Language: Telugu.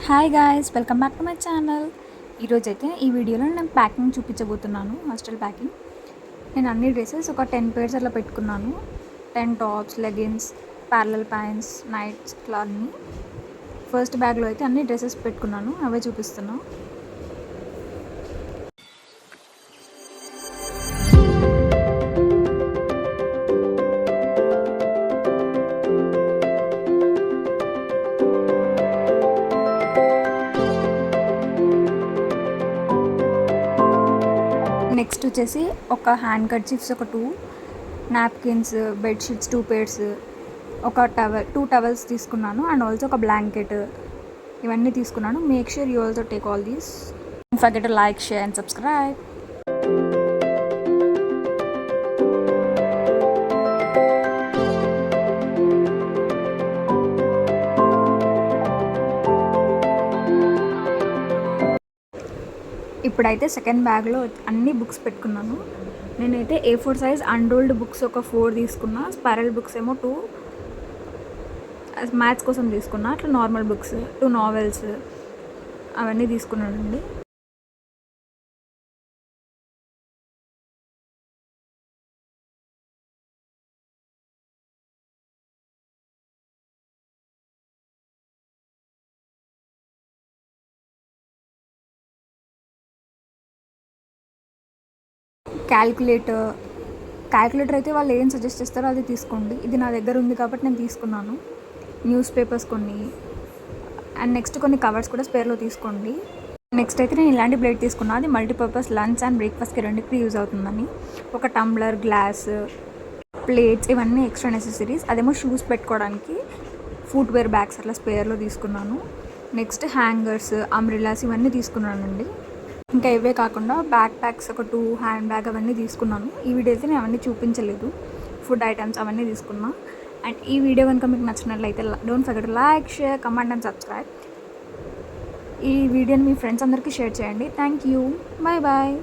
Hi guys, welcome back to my channel. ఈరోజైతే ఈ వీడియోలో నేను ప్యాకింగ్ చూపించబోతున్నాను. Hostel packing. నేను అన్ని డ్రెస్సెస్ ఒక 10 పేర్స్ అట్లా పెట్టుకున్నాను. 10 tops, leggings, parallel pants, nights ఇట్లా అన్నీ. ఫస్ట్ బ్యాగ్లో అయితే అన్ని డ్రెస్సెస్ పెట్టుకున్నాను, అవే చూపిస్తున్నాను. నెక్స్ట్ వచ్చేసి ఒక హ్యాండ్ కర్చీఫ్స్ ఒక 2 నాప్కిన్స్, బెడ్షీట్స్ 2 పేర్స్, ఒక టవల్ 2 టవల్స్ తీసుకున్నాను అండ్ ఆల్సో ఒక బ్లాంకెట్. ఇవన్నీ తీసుకున్నాను. Make sure you also take all these. Don't forget to like, share and subscribe. ఇప్పుడైతే సెకండ్ బ్యాగ్లో అన్ని బుక్స్ పెట్టుకున్నాను. నేనైతే A4 సైజ్ అన్రోల్డ్ బుక్స్ ఒక 4 తీసుకున్నా. స్పైరల్ బుక్స్ ఏమో 2 మ్యాథ్స్ కోసం తీసుకున్నా. అట్లా నార్మల్ బుక్స్ 2 నావెల్స్ అవన్నీ తీసుకున్నానండి. క్యాల్కులేటర్ అయితే వాళ్ళు ఏం సజెస్ట్ చేస్తారో అది తీసుకోండి. ఇది నా దగ్గర ఉంది కాబట్టి నేను తీసుకున్నాను. న్యూస్ పేపర్స్ కొన్ని అండ్ నెక్స్ట్ కొన్ని కవర్స్ కూడా స్పేర్లో తీసుకోండి. నెక్స్ట్ అయితే నేను ఇలాంటి ప్లేట్ తీసుకున్నాను. అది మల్టీపర్పస్ లంచ్ అండ్ బ్రేక్ఫాస్ట్కి రెండుకి యూజ్ అవుతుందని. ఒక టంబ్లర్, గ్లాస్, ప్లేట్స్ ఇవన్నీ ఎక్స్ట్రా నెసెసరీస్. అదేమో షూస్ పెట్టుకోవడానికి ఫుట్వేర్ బ్యాగ్స్ అట్లా స్పేర్లో తీసుకున్నాను. నెక్స్ట్ హ్యాంగర్స్, అంబ్రెల్లాస్ ఇవన్నీ తీసుకున్నానండి. ఇంకా ఇవే కాకుండా బ్యాక్ ప్యాక్స్ ఒక 2 హ్యాండ్ బ్యాగ్ అవన్నీ తీసుకున్నాను. ఈ వీడియో అయితే నేను అవన్నీ చూపించలేదు. ఫుడ్ ఐటమ్స్ అవన్నీ తీసుకున్నా. అండ్ ఈ వీడియో కనుక మీకు నచ్చినట్లయితే don't forget to like, share, comment and subscribe. ఈ వీడియోని మీ ఫ్రెండ్స్ అందరికీ షేర్ చేయండి. Thank you. Bye bye.